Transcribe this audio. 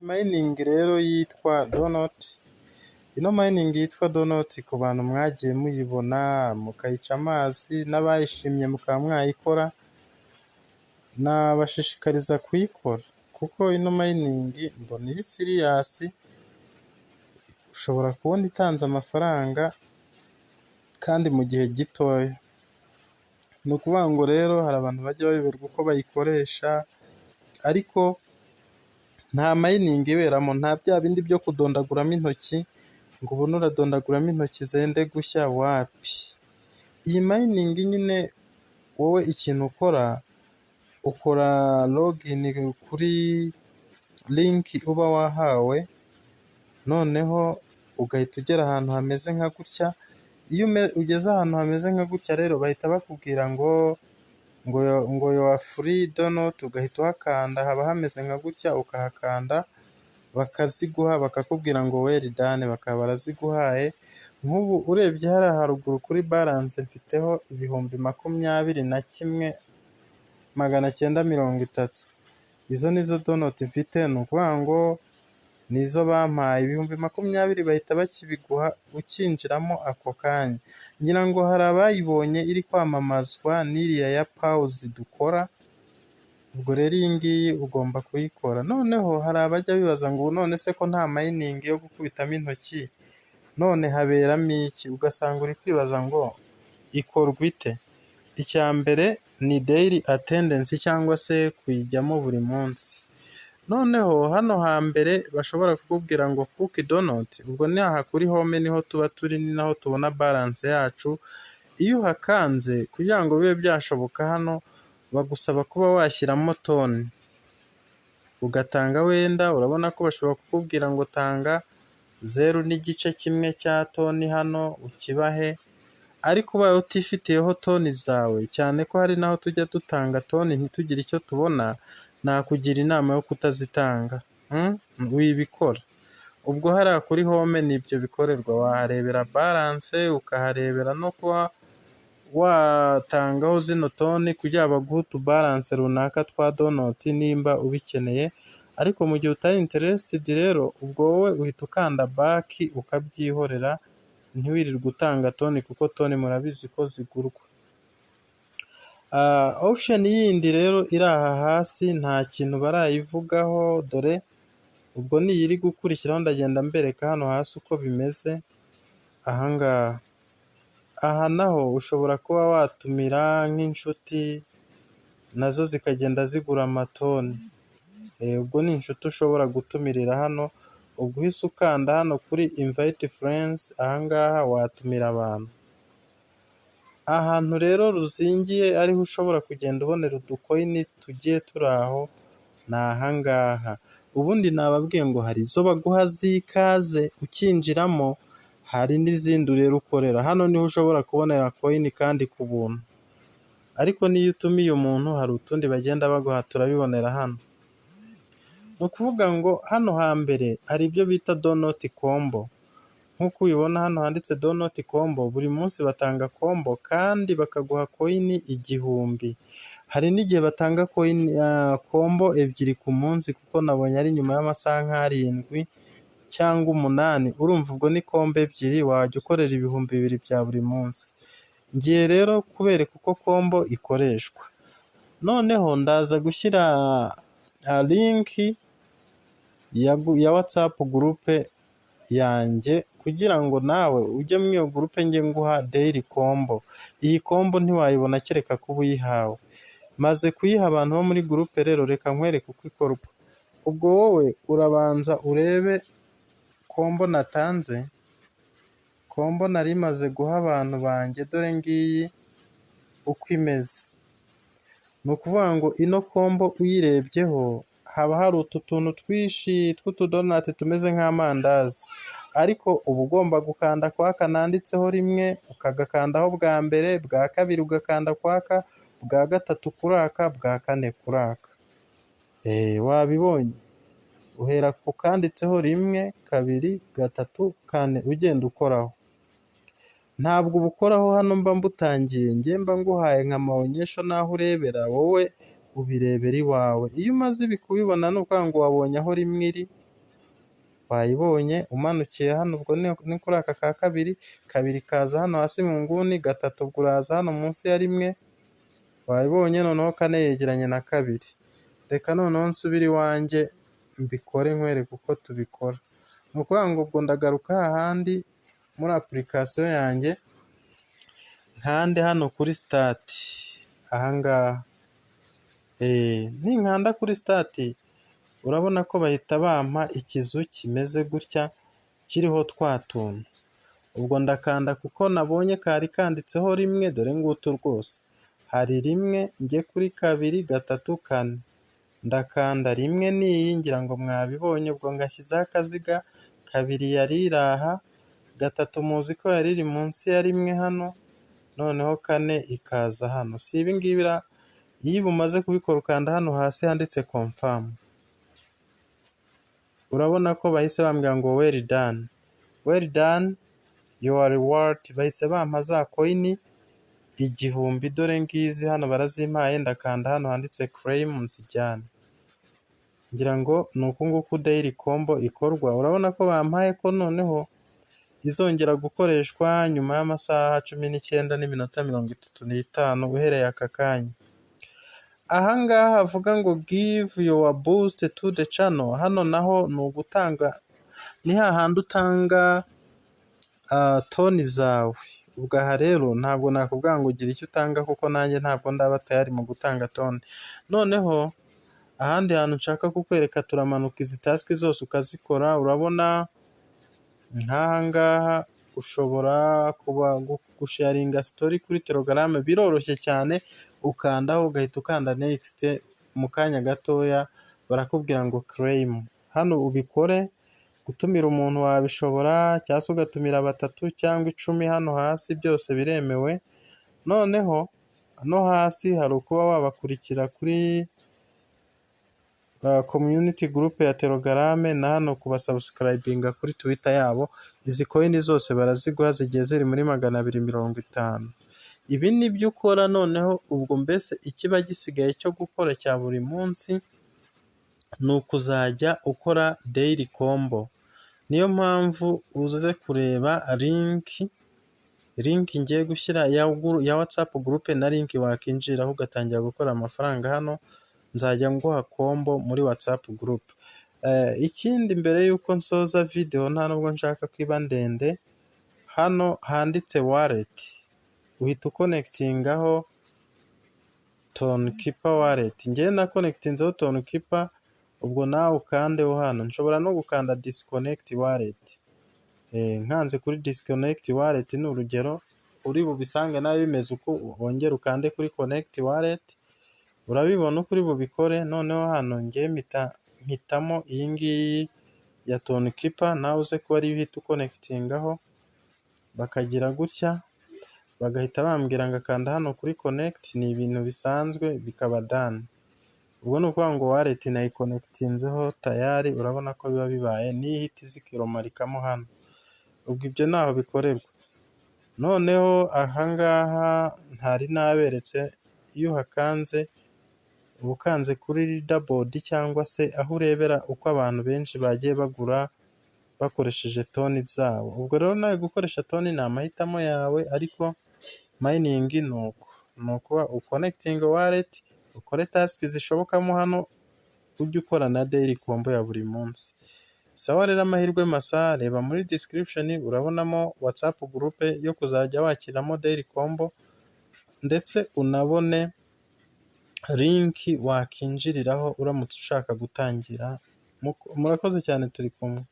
Mining rero yitwa donut, ino mining yitwa donut ku bantu mwagiye muyibona mukayica amazi n'abayishimye mukaba mwayikora, nabashishikariza kuyikora kuko ino mining mbona iri serious, ushobora kubona itanze amafaranga kandi mu gihe gitoya. Ni ukuvuga ngo rero hari abantu bajya bayoberwa uko bayikoresha, ariko nta mining iberamo, nta bya bindi byo kudondaguramo intoki ngo ubone uradondaguramo intoki zende gushya, wapi. Iyi mining nyine wowe ikintu ukora login kuri link uba wahawe, noneho ugahita ugera ahantu hameze nka gutya. Iyo ugeze ahantu hameze nka gutya rero bahita bakubwira ngo your free donut, ugahita uhakanda, haba hameze nka gutya, ukahakanda bakaziguha, bakakubwira ngo well done, bakaba baraziguhaye. Nk'ubu urebye hariya haruguru kuri balance mfiteho 21,930. Izo nizo donut mfite, ni ukuvuga ngo nizo bampaye 20,000 bahita bakibiguha ukinjiramo ako kanya. Ngira ngo hari abayibonye iri kwamamazwa n'iriya ya pause dukora, ubwo rero iyi ngiyi ugomba kuyikora. Noneho hari abajya bibaza ngo none se ko nta mining yo gukubitamo intoki, none haberamo iki? Ugasanga uri kwibaza ngo ikorwa ite? Icya mbere ni daily attendance cyangwa se kuyijyamo buri munsi. Noneho hano hambere bashobora kukubwira ngo cook donut, ubwo ni aha kuri home niho tuba turi, ni naho tubona balance yacu. Iyo uhakanze kugira ngo bibe byashoboka, hano bagusaba kuba washyiramo toni, ugatanga wenda, urabona ko bashobora kukubwira ngo tanga 0.1 cya toni hano ukibahe, ariko ubaye utifitiyeho toni zawe, cyane ko hari naho tujya dutanga toni ntitugire icyo tubona, nakugira inama yo kutazitanga, wibikora. Ubwo hariya kuri home nibyo bikorerwa, waharebera balance, ukaharebera no kuba watangaho zino toni kugira baguhe utubalance runaka twa donut nimba ubikeneye. Ariko mu gihe utari interested rero, ubwo wowe uhita ukanda back ukabyihorera, ntiwirirwe utanga toni kuko toni murabizi ko zigurwa. Option yindi rero iri aha hasi nta kintu barayivugaho, dore ubwo niyi iri gukurikiraho, ndagenda mbereka hano hasi uko bimeze. Ahangaha, aha naho ushobora kuba watumira nk'inshuti nazo zikagenda zigura amatoni. Ubwo ni inshuti ushobora gutumirira hano, ubwo uhise ukanda hano kuri invite friends, ahangaha watumira abantu. Ahantu rero ruzingiye ariho ushobora kugenda ubonera udukoyini tugiye turi aho, ni ahangaha. Ubundi nababwiye ngo hari izo baguha z'ikaze ukinjiramo, hari n'izindi rero ukorera. Hano niho ushobora kubonera koyini kandi ku buntu, ariko n'iyo utumiye umuntu hari utundi bagenda baguha, turabibonera hano. Ni ukuvuga ngo hano hambere hari ibyo bita donut combo, nk'uko ubibona hano handitse donut combo, buri munsi batanga combo kandi bakaguha koyini 1000. Hari n'igihe batanga koyini combo 2 ku munsi, kuko nabonye ari nyuma y'amasaha nk'7 cyangwa 8, urumva ubwo ni combo 2 wajya ukorera 2000 bya buri munsi. Ngiye rero kubereka uko combo ikoreshwa. Noneho ndaza gushyira link ya WhatsApp group yanjye kugira ngo nawe ujye mu iyo groupe njye nguha daily combo. Iyi combo ntiwayibona kereka kuba uyihawe. Maze kuyiha abantu bo muri groupe rero, reka nkwereke uko ikorwa. Ubwo wowe urabanza urebe combo natanze, combo nari maze guha abantu banjye, dore ngiyi uko imeze. Ni ukuvuga ngo ino combo uyirebyeho haba hari utu tuntu twinshi tw'utudonati tumeze nk'amandazi, ariko uba ugomba gukanda kwaka nanditseho rimwe, ukagakandaho bwa mbere, bwa kabiri ugakanda kwaka, bwa gatatu kuraka, bwa kane kuraka. Wabibonye, uhera ku kanditseho 1, 2, 3, 4 ugenda ukoraho. Ntabwo ubukoraho hano mba mbutangiye, njye mba nguhaye nka maonyesho naho urebera, wowe ubirebera iwawe. Iyo umaze ibi kubibona ni ukuvuga ngo wabonye aho rimwe iri, wayibonye, umanukiye hano ubwo ni kuri aka ka kabiri, kabiri kaza hano hasi mu nguni, gatatu ubwo uraza hano munsi ya rimwe, wayibonye, noneho kane yegeranye na kabiri. Reka noneho nsubire iwanjye mbikore nkwereke uko tubikora. Ni ukuvuga ngo ubwo ndagaruka hahandi muri application yanjye, nkande hano kuri start, ahangaha ninkanda kuri start, urabona ko bahita bampa ikizu kimeze gutya kiriho twa tuntu. Ubwo ndakanda kuko nabonye kari kanditseho rimwe, dore ngutu rwose hari rimwe, njye kuri kabiri, gatatu, kane, ndakanda rimwe n'iyi ngira ngo mwabibonye, ubwo ngashyizeho akaziga, kabiri yari iraha, gatatu muzi ko yari iri munsi ya rimwe hano, noneho kane ikaza hano. Si ibi ngibi iyo umaze kubikora ukanda hano hasi handitse confirm, urabona ko bahise bambwira ngo well done, well done your reward. Bahise bampa za coin 1000, dore ngizi hano barazimpaye. Ndakanda hano handitse claim nzijyane, ngira ngo ni uku nguku daily combo ikorwa. Urabona ko bampaye ko noneho izongera gukoreshwa nyuma y'amasaha 19 n'iminota 35 uhereye aka kanya. Ahangaha havuga ngo give your boost to the channel, hano naho ni ugutanga, ni hahandi utanga toni zawe. Ubwo aha rero ntabwo nakubwira ngo ugira icyo utanga kuko nanjye ntabwo ndaba tayari mu gutanga toni. Noneho ahandi hantu nshaka kukwereka, turamanuka izi task zose ukazikora. Urabona nk'ahangaha ushobora kuba gusharinga story kuri Telegram, biroroshye cyane, ukandaho ugahita ukanda next, mu kanya gatoya barakubwira ngo claim. Hano ubikore, gutumira umuntu wabishobora, cyangwa se ugatumira 3 cyangwa 10, hano hasi byose biremewe. Noneho hano hasi hari ukuba wabakurikira kuri community group ya Telegram, na hano kubasubscribinga kuri Twitter yabo. Izi coin zose baraziguha, zigiye ziri muri 250. Ibi ni byo ukora. Noneho ubwo mbese ikiba gisigaye cyo gukora cya buri munsi ni ukuzajya ukora daily combo. Niyo mpamvu uze kureba link ngiye gushyira ya WhatsApp group na link wakinjiraho ugatangira gukora amafaranga. Hano nzajya nguha combo muri WhatsApp group. Ikindi mbere yuko nsoza video, nta nubwo nshaka kwiba ndende, hano handitse wallet, uhita uconnectingaho Tonkeeper wallet. Ngiye na connectinzeho Tonkeeper, ubwo nawe ukandeho hano. Nshobora no gukanda disconnect wallet. Nkanze kuri disconnect wallet ni urugero, uri bubisange nawe bimeze uko, wongera ukande kuri connect wallet, urabibona uko uri bubikore. Noneho hano ngiye mpitamo iyi ngiyi ya Tonkeeper, nawe uze kuba ari uhita uconnectingaho, bakagira gutya, bagahita bambwira ngo akanda hano kuri connect. Ni ibintu bisanzwe, bikaba done. Ubwo ni ukuvuga ngo wallet nayiconnectinzeho tayari. Urabona ko biba bibaye, n'ihita zikiromarikamo hano. Ubwo ibyo naho bikorerwa. Noneho ahangaha ntari naberetse, iyo uhakanze uba ukanze kuri leaderboard, cyangwa se aho urebera uko abantu benshi bagiye bagura bakoresheje toni zabo. Ubwo rero nawe gukoresha toni ni amahitamo yawe, ariko mining ni ukuba uconnecting wallet, ukore task zishobokamo hano, ujye ukora na daily combo ya buri munsi. Sawa rero, amahirwe masa. Reba muri description, urabonamo WhatsApp group yo kuzajya wakiramo daily combo, ndetse unabone link wakinjiriraho uramutse ushaka gutangira. Murakoze cyane, turi kumwe.